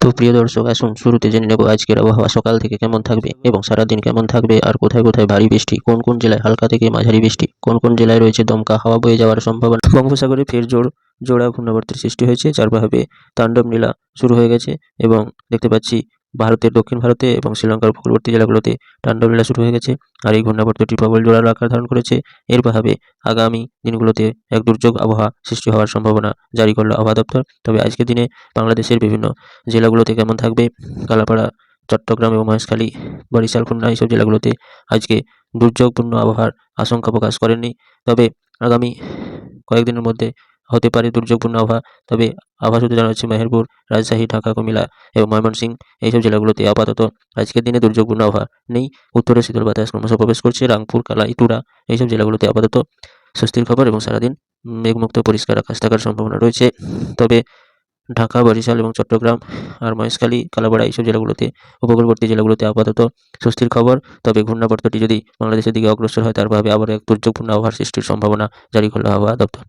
সুপ্রিয় দর্শক, আসুন শুরুতে জেনে নেব আজকের আবহাওয়া সকাল থেকে কেমন থাকবে এবং সারাদিন কেমন থাকবে, আর কোথায় কোথায় ভারী বৃষ্টি, কোন কোন জেলায় হালকা থেকে মাঝারি বৃষ্টি, কোন কোন জেলায় রয়েছে দমকা হাওয়া বয়ে যাওয়ার সম্ভাবনা। বঙ্গোপসাগরে ফের জোড়া ঘূর্ণাবর্তের সৃষ্টি হয়েছে, যার প্রভাবে তাণ্ডব নীলা শুরু হয়ে গেছে এবং দেখতে পাচ্ছি ভারতের দক্ষিণ ভারতে এবং শ্রীলঙ্কার উপকূলবর্তী জেলাগুলোতে তাণ্ডব নীলা শুরু হয়ে গেছে। আর এই ঘূর্ণাবর্তটি প্রবল জোড়ার আকার ধারণ করেছে। এর প্রভাবে আগামী দিনগুলোতে এক দুর্যোগ আবহাওয়া সৃষ্টি হওয়ার সম্ভাবনা জারি করল আবহাওয়া দপ্তর। তবে আজকের দিনে বাংলাদেশের বিভিন্ন জেলাগুলোতে কেমন থাকবে, কালাপাড়া, চট্টগ্রাম এবং মহেশখালী, বরিশাল, খুলনা এইসব জেলাগুলোতে আজকে দুর্যোগপূর্ণ আবহাওয়ার আশঙ্কা প্রকাশ করেননি। তবে আগামী কয়েকদিনের মধ্যে হতে পারে দুর্যোগপূর্ণ আবহাওয়া। তবে আবহাওয়া সূত্রে জানা যাচ্ছে মেহেরপুর, রাজশাহী, ঢাকা, কুমিল্লা এবং ময়মনসিংহ এইসব জেলাগুলোতে আপাতত আজকের দিনে দুর্যোগপূর্ণ আবহাওয়া নেই। উত্তরে শীতল বাতাস ক্রমশ প্রবেশ করছে। রাংপুর, কালাই, টুরা এইসব জেলাগুলোতে আপাতত স্বস্তির খবর এবং সারাদিন মেঘমুক্ত পরিষ্কার আকাশ থাকার সম্ভাবনা রয়েছে। তবে ঢাকা, বরিশাল এবং চট্টগ্রাম আর মহেশখালী, কালাপাড়া এইসব জেলাগুলোতে, উপকূলবর্তী জেলাগুলোতে আপাতত স্বস্তির খবর। তবে ঘূর্ণাবর্তটি যদি বাংলাদেশের দিকে অগ্রসর হয়, তার প্রভাবে আবার এক দুর্যোগপূর্ণ আবহাওয়ার সৃষ্টির সম্ভাবনা জারি করল আবহাওয়া দপ্তর।